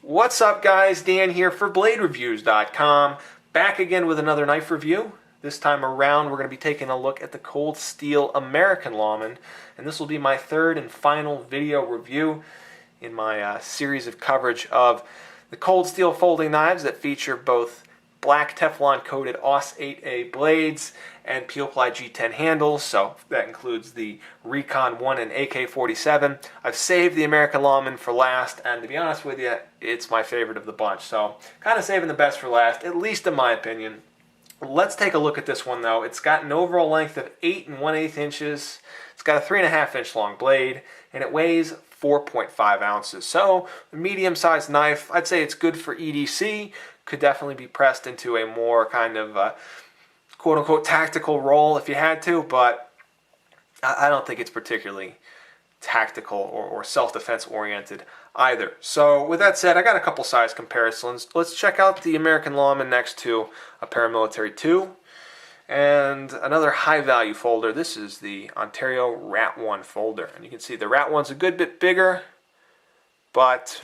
What's up guys, Dan here for BladeReviews.com, back again with another knife review. This time around we're going to be taking a look at the Cold Steel American Lawman, and this will be my third and final video review in my series of coverage of the Cold Steel folding knives that feature both black Teflon coated AUS 8A blades and peel-ply G10 handles, so that includes the Recon 1 and AK-47. I've saved the American Lawman for last, and to be honest with you, it's my favorite of the bunch, so kind of saving the best for last, at least in my opinion. Let's take a look at this one though. It's got an overall length of 8 1/8 inches, it's got a 3.5 inch long blade, and it weighs 4.5 ounces. So a medium-sized knife. I'd say it's good for EDC. Could definitely be pressed into a more kind of quote-unquote tactical role if you had to, but I don't think it's particularly tactical or self-defense oriented either. So with that said, I got a couple size comparisons. Let's check out the American Lawman next to a Paramilitary 2 and another high-value folder. This is the Ontario Rat 1 folder, and you can see the Rat 1's a good bit bigger, but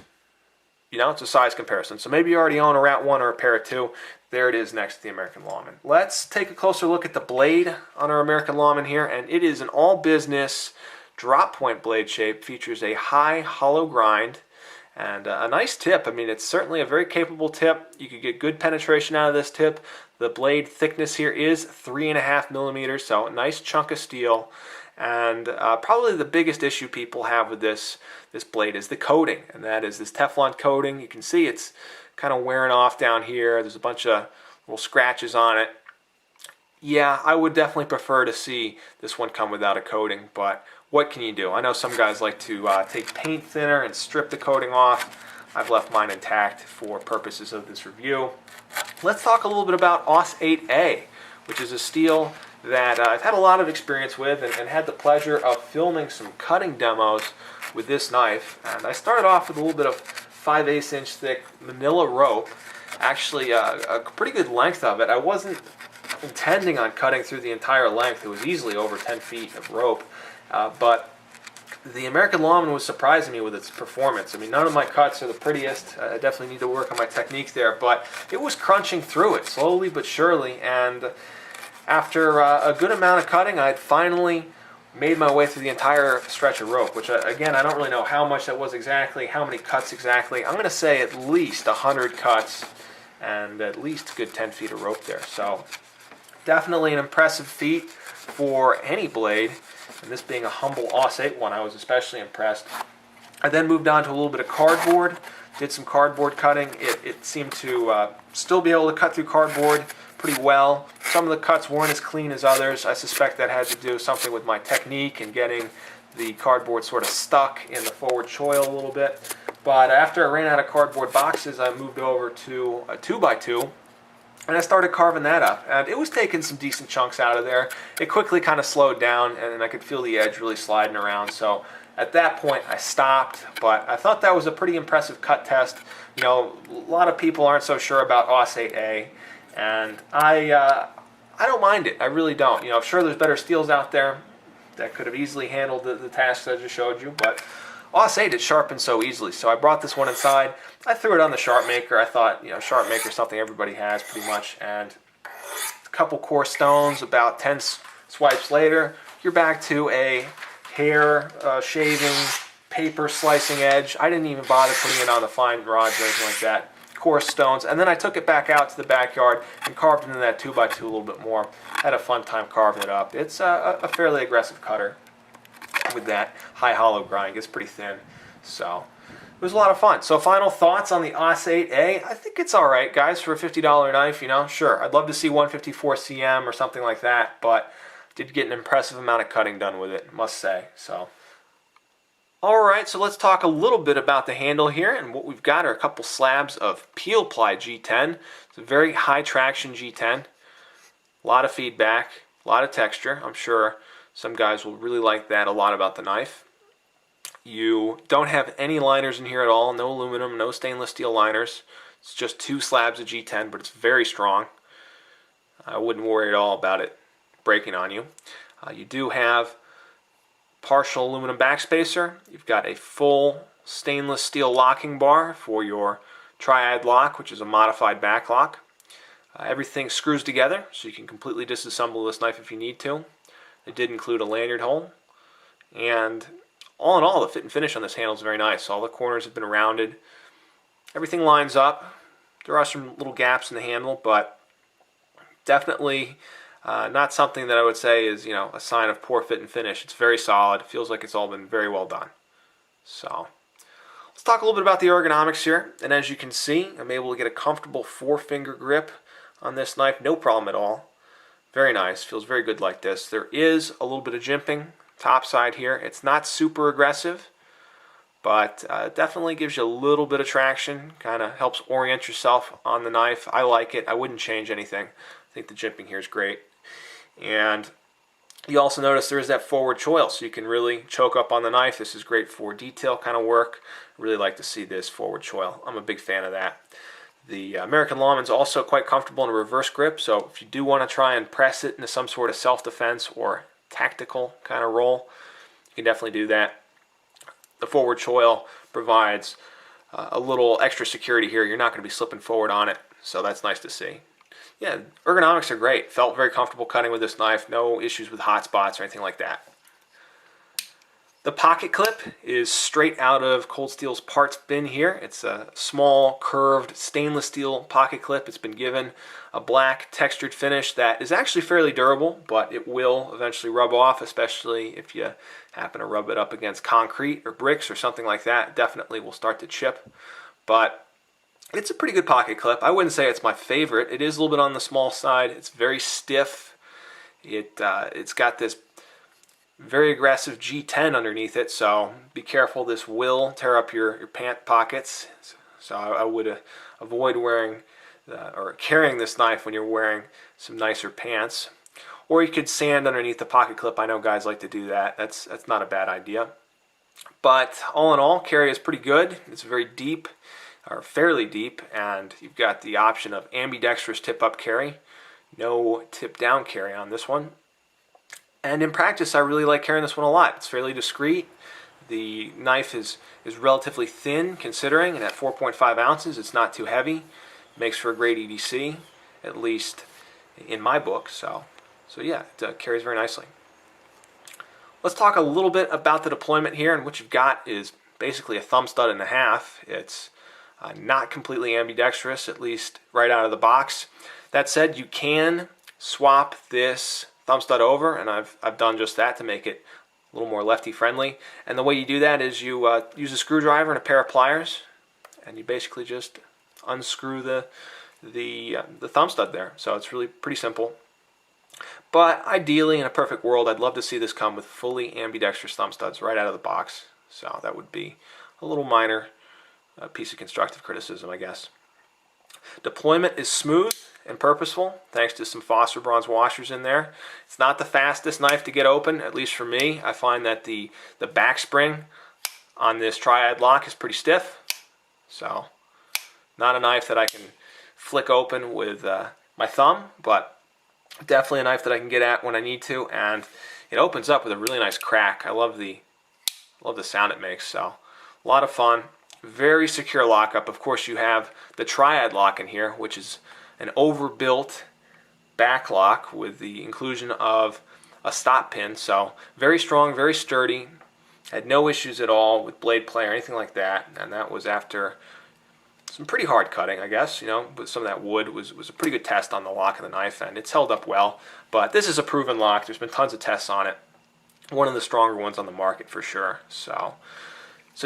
you know, it's a size comparison. So maybe you already own a Rat 1 or a Para 2. There it is next to the American Lawman. Let's take a closer look at the blade on our American Lawman here, and it is an all-business drop point blade shape. Features a high hollow grind and a nice tip. I mean, it's certainly a very capable tip. You could get good penetration out of this tip. The blade thickness here is 3.5 millimeters, so a nice chunk of steel. And probably the biggest issue people have with this blade is the coating, and that is this Teflon coating. You can see it's kind of wearing off down here. There's a bunch of little scratches on it. Yeah, I would definitely prefer to see this one come without a coating, but what can you do? I know some guys like to take paint thinner and strip the coating off. I've left mine intact for purposes of this review. Let's talk a little bit about AUS 8A, which is a steel that I've had a lot of experience with and had the pleasure of filming some cutting demos with this knife. And I started off with a little bit of 5/8 inch thick manila rope, actually a pretty good length of it. I wasn't intending on cutting through the entire length. It was easily over 10 feet of rope, but the American Lawman was surprising me with its performance. I mean, none of my cuts are the prettiest. I definitely need to work on my technique there, but it was crunching through it slowly but surely, and after a good amount of cutting, I had finally made my way through the entire stretch of rope, which again, I don't really know how much that was exactly, how many cuts exactly. I'm going to say at least 100 cuts and at least a good 10 feet of rope there. So definitely an impressive feat for any blade, and this being a humble AUS 8 one, I was especially impressed. I then moved on to a little bit of cardboard, did some cardboard cutting. It seemed to still be able to cut through cardboard pretty well. Some of the cuts weren't as clean as others. I suspect that had to do something with my technique and getting the cardboard sort of stuck in the forward choil a little bit. But after I ran out of cardboard boxes, I moved over to a 2x2 and I started carving that up, and it was taking some decent chunks out of there. It quickly kind of slowed down and I could feel the edge really sliding around, so at that point I stopped. But I thought that was a pretty impressive cut test. You know, a lot of people aren't so sure about AUS 8A, and I don't mind it. I really don't. You know, I'm sure there's better steels out there that could have easily handled the tasks I just showed you, but AUS 8, it sharpens so easily. So I brought this one inside. I threw it on the sharp maker. I thought, you know, sharp maker is something everybody has pretty much, and a couple core stones, about 10 swipes later, you're back to a hair shaving, paper slicing edge. I didn't even bother putting it on the fine rods or anything like that. Coarse stones, and then I took it back out to the backyard and carved into that 2x2 a little bit more. Had a fun time carving it up. It's a fairly aggressive cutter with that high hollow grind. It's pretty thin, so it was a lot of fun. So final thoughts on the AUS 8A. I think it's alright, guys, for a $50 knife. You know, sure, I'd love to see 154 cm or something like that, but did get an impressive amount of cutting done with it, must say. So alright, so let's talk a little bit about the handle here, and what we've got are a couple slabs of peel ply G10. It's a very high traction G10. A lot of feedback, a lot of texture. I'm sure some guys will really like that a lot about the knife. You don't have any liners in here at all, no aluminum, no stainless steel liners. It's just two slabs of G10, but it's very strong. I wouldn't worry at all about it breaking on you. You do have partial aluminum backspacer. You've got a full stainless steel locking bar for your triad lock, which is a modified back lock. Everything screws together, so you can completely disassemble this knife if you need to. It did include a lanyard hole, and all in all, the fit and finish on this handle is very nice. All the corners have been rounded. Everything lines up. There are some little gaps in the handle, but definitely not something that I would say is, a sign of poor fit and finish. It's very solid. It feels like it's all been very well done. So let's talk a little bit about the ergonomics here. And as you can see, I'm able to get a comfortable 4-finger grip on this knife, no problem at all. Very nice. Feels very good like this. There is a little bit of jimping top side here. It's not super aggressive, but definitely gives you a little bit of traction. Kind of helps orient yourself on the knife. I like it. I wouldn't change anything. I think the jimping here is great. And you also notice there is that forward choil, so you can really choke up on the knife. This is great for detail kind of work. I really like to see this forward choil. I'm a big fan of that. The American Lawman is also quite comfortable in a reverse grip, so if you do want to try and press it into some sort of self-defense or tactical kind of role, you can definitely do that. The forward choil provides a little extra security here. You're not going to be slipping forward on it, so that's nice to see. Yeah, ergonomics are great. Felt very comfortable cutting with this knife. No issues with hot spots or anything like that. The pocket clip is straight out of Cold Steel's parts bin here. It's a small, curved stainless steel pocket clip. It's been given a black textured finish that is actually fairly durable, but it will eventually rub off, especially if you happen to rub it up against concrete or bricks or something like that. It definitely will start to chip, but it's a pretty good pocket clip. I wouldn't say it's my favorite. It is a little bit on the small side. It's very stiff. It's got this very aggressive G10 underneath it, so be careful. This will tear up your pant pockets. So I would avoid wearing or carrying this knife when you're wearing some nicer pants. Or you could sand underneath the pocket clip. I know guys like to do that. That's not a bad idea. But all in all, carry is pretty good. It's very deep, or fairly deep, and you've got the option of ambidextrous tip-up carry. No tip-down carry on this one. And in practice, I really like carrying this one a lot. It's fairly discreet. The knife is relatively thin, considering, and at 4.5 ounces, it's not too heavy. Makes for a great EDC, at least in my book. So yeah, it carries very nicely. Let's talk a little bit about the deployment here, and what you've got is basically a thumb stud and a half. It's not completely ambidextrous, at least right out of the box. That said, you can swap this thumb stud over, and I've done just that to make it a little more lefty friendly. And the way you do that is you use a screwdriver and a pair of pliers, and you basically just unscrew the thumb stud there. So it's really pretty simple. But ideally, in a perfect world, I'd love to see this come with fully ambidextrous thumb studs right out of the box. So that would be a little minor piece of constructive criticism, I guess. Deployment is smooth and purposeful, thanks to some phosphor bronze washers in there. It's not the fastest knife to get open, at least for me. I find that the back spring on this triad lock is pretty stiff. So not a knife that I can flick open with my thumb, but definitely a knife that I can get at when I need to, and it opens up with a really nice crack. I love the sound it makes. So a lot of fun. Very secure lockup. Of course, you have the triad lock in here, which is an overbuilt back lock with the inclusion of a stop pin. So very strong, very sturdy. Had no issues at all with blade play or anything like that. And that was after some pretty hard cutting, I guess. With some of that wood was a pretty good test on the lock of the knife, and it's held up well. But this is a proven lock. There's been tons of tests on it. One of the stronger ones on the market for sure. So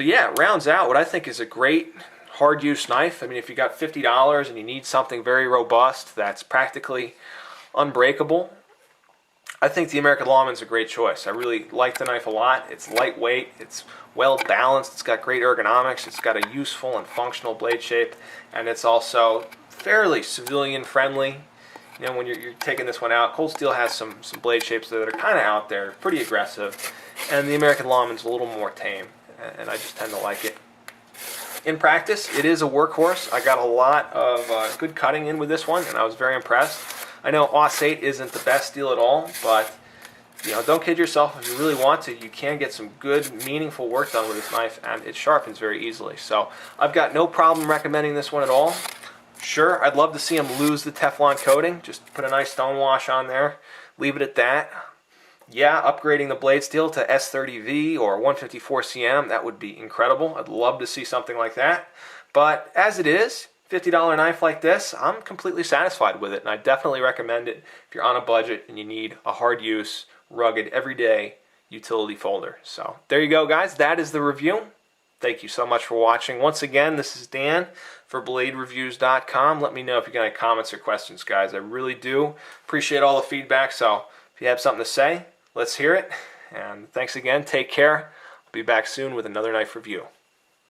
yeah, it rounds out what I think is a great hard use knife. I mean, if you got $50 and you need something very robust that's practically unbreakable, I think the American Lawman's a great choice. I really like the knife a lot. It's lightweight, it's well balanced, it's got great ergonomics, it's got a useful and functional blade shape, and it's also fairly civilian friendly. When you're taking this one out, Cold Steel has some blade shapes that are kind of out there, pretty aggressive, and the American Lawman's a little more tame, and I just tend to like it. In practice, it is a workhorse. I got a lot of good cutting in with this one, and I was very impressed. I know Aus 8 isn't the best steel at all, but don't kid yourself. If you really want to, you can get some good, meaningful work done with this knife, and it sharpens very easily. So I've got no problem recommending this one at all. Sure, I'd love to see them lose the Teflon coating. Just put a nice stone wash on there. Leave it at that. Yeah, upgrading the blade steel to S30V or 154 cm, that would be incredible. I'd love to see something like that. But as it is, $50 knife like this, I'm completely satisfied with it, and I definitely recommend it if you're on a budget and you need a hard use, rugged, everyday utility folder. So there you go, guys. That is the review. Thank you so much for watching. Once again, this is Dan for BladeReviews.com. Let me know if you got any comments or questions, guys. I really do appreciate all the feedback, so if you have something to say, let's hear it. And thanks again. Take care. I'll be back soon with another knife review.